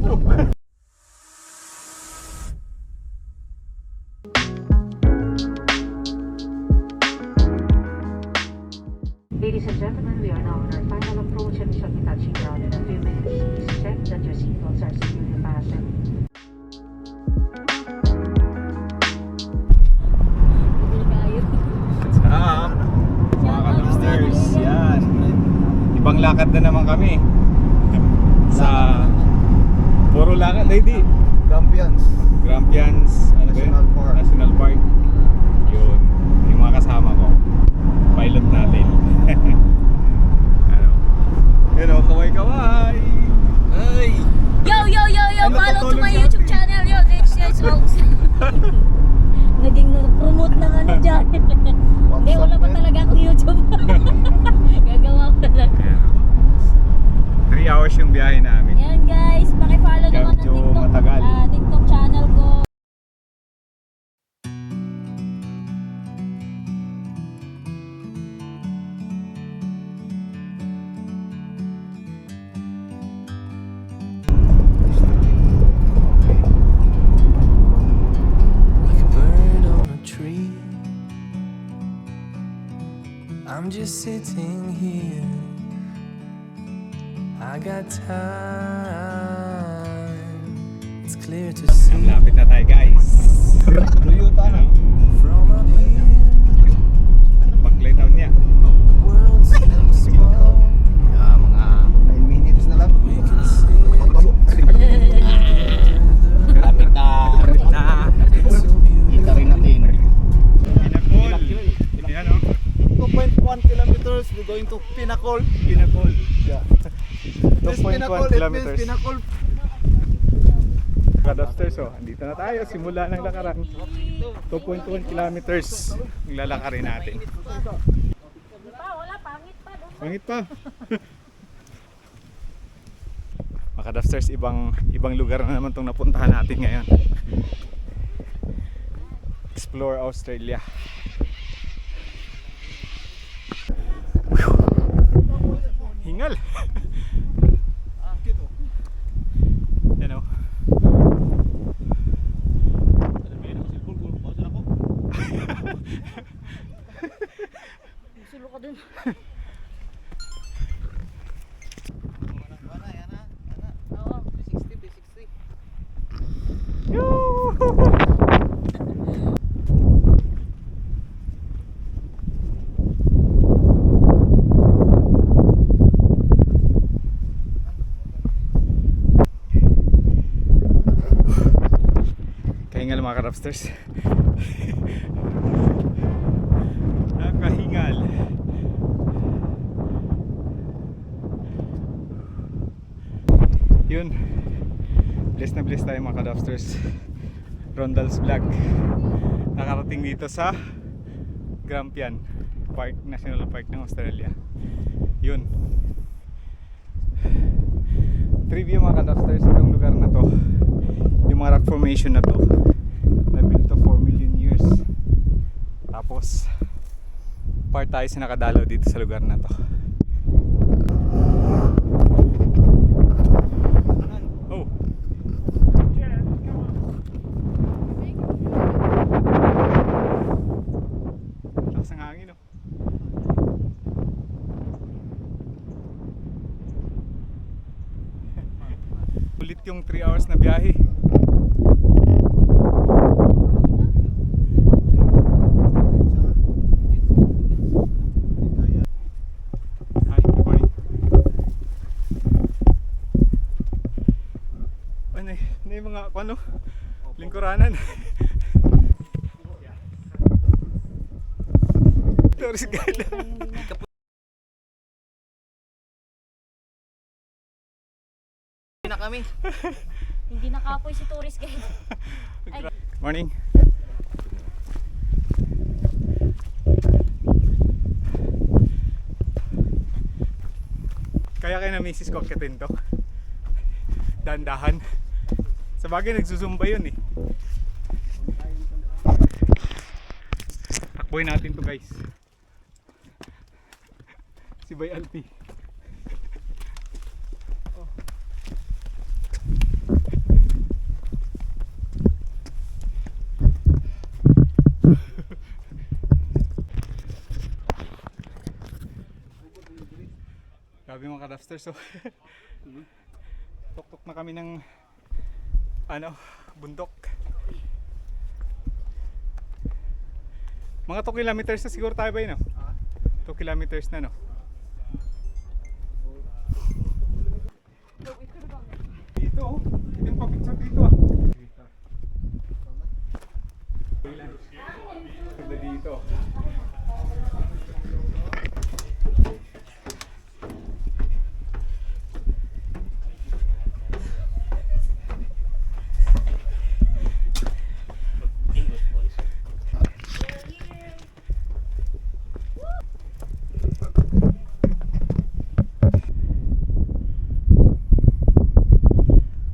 Ladies and gentlemen, we are now on our final approach and we shall be touching down in a few minutes. Please check that your seatbelts are securely fastened. Mga ka-lobsters, yan. Ibang lakad na naman kami. Sa puro lakad, lady. Grampians Ano ba yun? National Park. National Park. Yun, yung mga kasama ko. Pilot natin. Ano? Hello, kaway-kaway. Ay! Yo! Ano, Follow to tutulog my sa YouTube atin? channel. Yo, Rich Vlogs. Naging promote na ano dyan. Hindi, wala pa talaga akong YouTube. Gagawa ko lang. 3 hours yung biyahe namin. Yan guys, pakifollow naman ng Medyo TikTok, matagal. TikTok channel ko. Like a bird on a tree, I'm just sitting here. I got time, it's clear to see. Malapit na tayo, guys. Ano? From up here, Backlight out niya. the world seems small. Mga 9 minutes na lang. We can see malapit na. it's so beautiful. Kita rin natin. Pinakol. Yan o. 2.1 kilometers, we're going to Pinnacle. Pinakol. Yeah. This 2.1 Pinnacle, it means kilometers. Pinnacle. Upstairs, oh. Andito na tayo. Simula ng lakaran. 2.1 kilometers. Yung lalakarin natin. Wala, pangit pa. Pangit pa. Mga upstairs, ibang lugar na naman itong napuntahan natin ngayon. Explore Australia. Hingal. Yan o. Sulo ka dun. Oo. Kahingal mga ka-upstairs. Nakahingal. Yun. Bless na bless tayo mga ka-upstairs. Rondals vlog. Nakarating dito sa Grampians National Park ng Australia. Yun. Trivia mga ka-upstairs, itong lugar na to, yung mga rock formation na to, na-built to 4 million years. Tapos part tayo sa nakadalaw dito sa lugar na to. Oh. Lakas ng hangin, oh. Ulit yung 3 hours na biyahe. Hi, good morning. Ano yung mga ano? Lingkuranan. Tourist guide. Na kami. Hindi nakapoy si tourist guide. Ay. Morning. Kaya kayo na misis ko akitin to. Dandahan. Sa bagay nagsusumba yun eh. Takboy natin to guys. Si Bay Alpi. Grabe mga ka-rafters. So, tok-tok na kami ng bundok. Mga 2 kilometers na siguro tayo ba yun, no? 2 kilometers na, no? Dito, oh. Ito yung pa-picture dito, ah. Dito.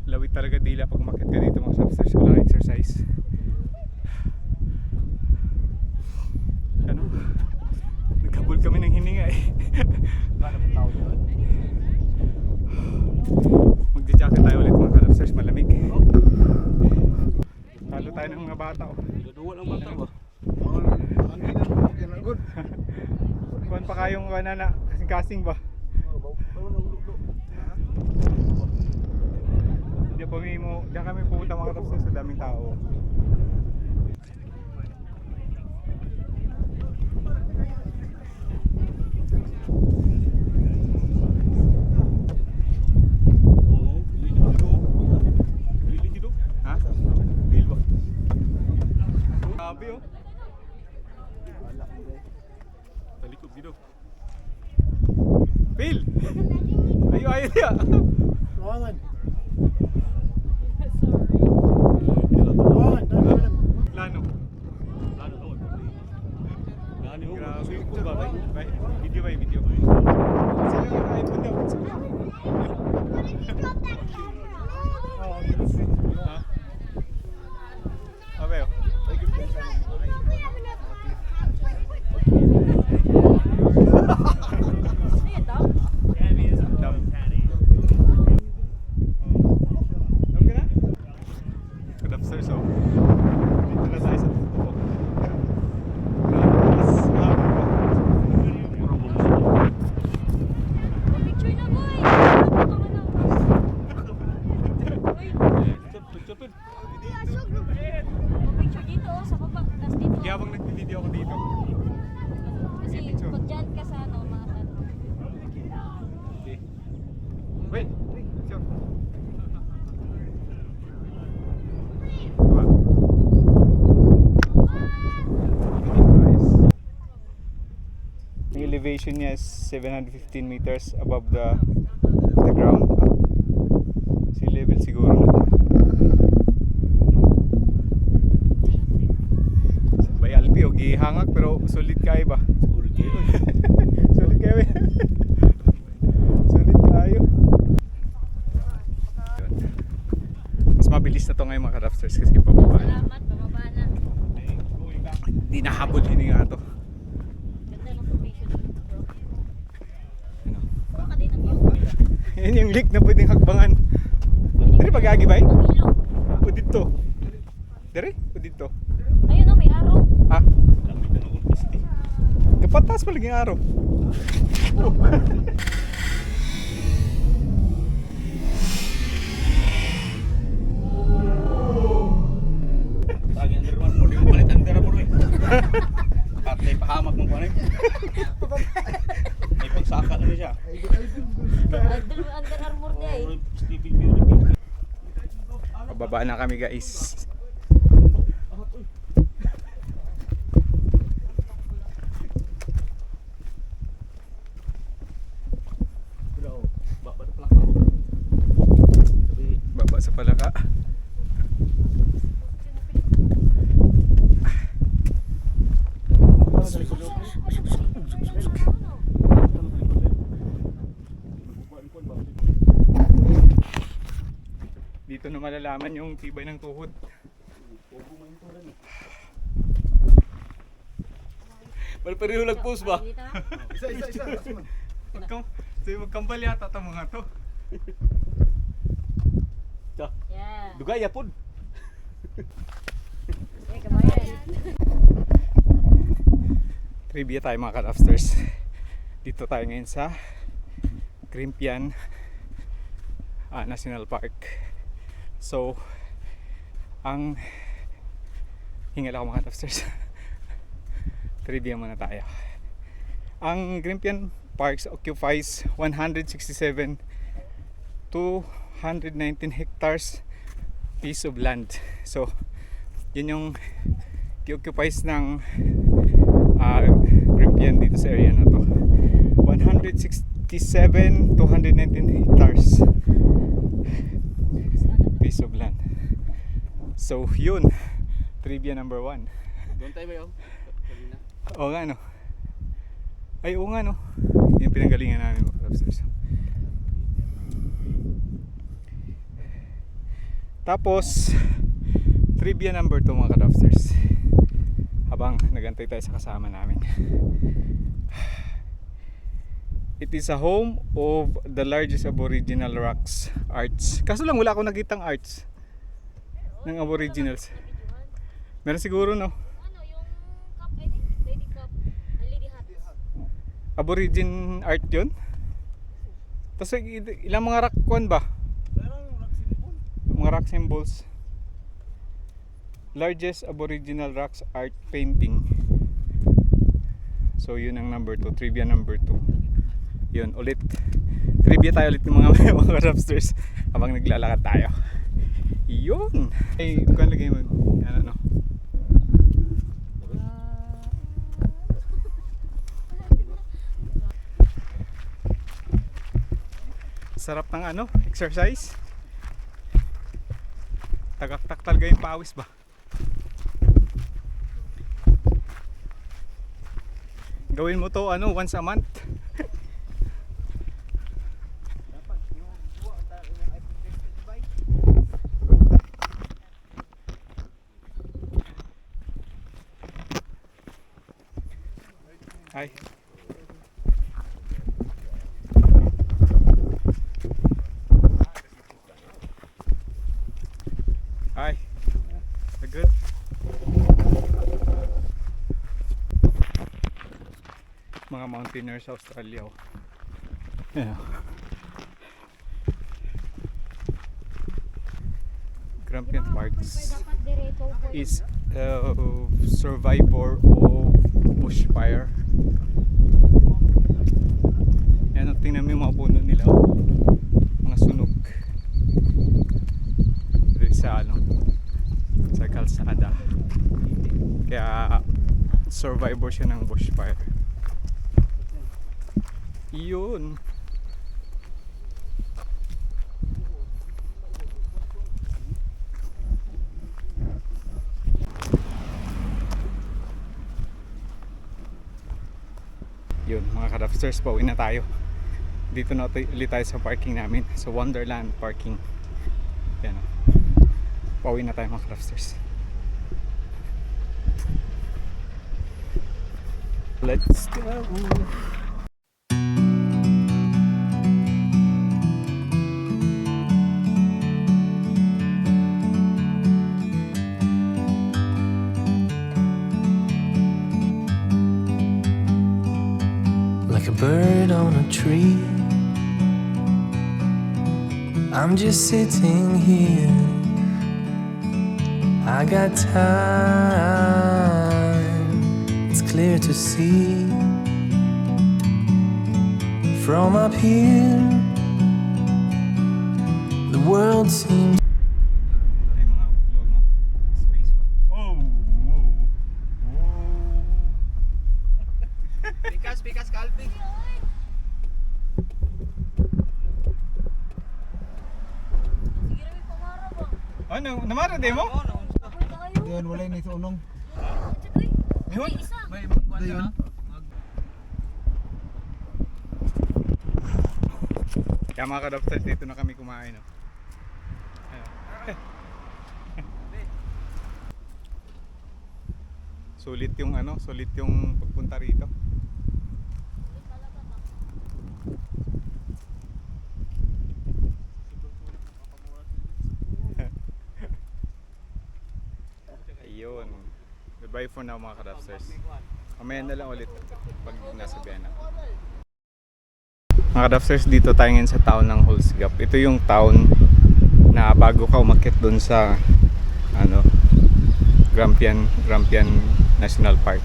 Lawit talaga dila pag umakyat ka dito mga substers, walang exercise. Nagkabul kami ng hininga eh. Magja-jacket tayo ulit mga ka-lobsters, malamig. Talo tayo ng mga bata, oh. Duwa lang bata ba? Kuhan pa kayong kasing-kasing ba? Diyan kami pupunta mga ka-lobsters, sa daming tao. Grabe, oh. Talikod dito. Phil! Ayaw niya. Lawangan. Plano. Grabe. Video ba? Video. Sino yung iPhone daw? Ha? Abayo. Habang nag-video ako dito. Kasi kung dyan ka sa mga Okay. Wait. Sure. Nice. Yung elevation niya is 715 meters above the ground. Sea level siguro na. Alpi o gihangak pero sulit kayo ba? Sulit kayo. Sulit kayo. Sulit kayo. Mas mabilis na to ngayon mga ka-rafters kasi pababa na. salamat, bababa na. Hindi nahabol hininga to. Ganda ng formation dito, bro. Ano? Kuha ka din ng view. Yan yung lake na pwedeng hakbangan. Dari pag-agi ba? Ang ilog. O dito. Dari? O dito. Ayun o, may araw. Ha? Kapatas pa lagi ang araw. Lagi ang derwan mo, di mo palit ang dera mo rin. At may pahamak mong panik. May pagsaka na siya. Under Armour niya eh. Pababa na kami guys. Baba sa palaka. Dito na malalaman yung tibay ng tuhod. Pareho nag-post ba? Isa. Magkambal yata ito mga to. Yeah. Dugay yapon. Eh, kabayan. Trivia tayo mga ka-rafters. Dito tayo ngayon sa Grampians National Park. So ang hingal ako mga upstairs. Trivia muna tayo. Ang Grampians Parks occupies 167 to 119 hectares piece of land. So yun yung occupies ng Grampians dito sa area na to. 167 to 119 hectares piece of land. So yun, trivia number 1. Doon tayo ba yun? Kanina. Oo nga no. Ay oo nga no. Yung pinanggalingan namin mga upstairs. Tapos trivia number 2 mga ka-upstairs. Habang nagantay tayo sa kasama namin. It is a home of the largest aboriginal rocks arts. Kaso lang wala akong nakitang arts ng aboriginals. Meron siguro no. Ano yung cup, lady cup, lady hat. Aborigin art yun. Tapos ilang mga rock kuan ba? Mga rock symbols. Largest aboriginal rocks art painting. So yun ang number 2, trivia number 2. Yun ulit. Trivia tayo ulit ng mga upstairs habang naglalakad tayo. Yun. Ay, kuan lagay mo ano no. Sarap ng ano, exercise. Tagak-tak talaga yung pawis ba? Gawin mo to ano once a month. Hi. Hi. Good. Mga mountaineers sa Australia. Yeah. Grampians Parks is a survivor of bushfire. Yan, tingnan mo yung mga puno nila. Mga sunog. Dito sa ano, sa kalsada. Kaya survivor siya ng bushfire. Yun. Yun mga ka-upstairs, pauwi na tayo. Dito na ulit tayo sa parking namin, sa Wonderland parking. Yan, pauwi na tayo mga ka-upstairs. Let's go. Like a bird on a tree, I'm just sitting here. I got time, it's clear to see. From up here, the world seems Ay mga vlog mo. Space ba? Oh! Pikas, kalping. Sige rin pamara ba? Ano, namara din mo? Diyan wala ni unong. Ayun. Isa. May magkuhan ka Ayun. na? Kaya mga ka-upstairs, dito na kami kumain. Oh. Ayun. Sulit yung ano, sulit yung pagpunta rito. Ayun. Goodbye for now mga ka-upstairs. Mamaya na lang ulit pag nasa Vienna. Mga crafters, dito tayo ngayon sa town ng Holsgap. Ito yung town na bago ka umakyat dun sa Grampian National Park.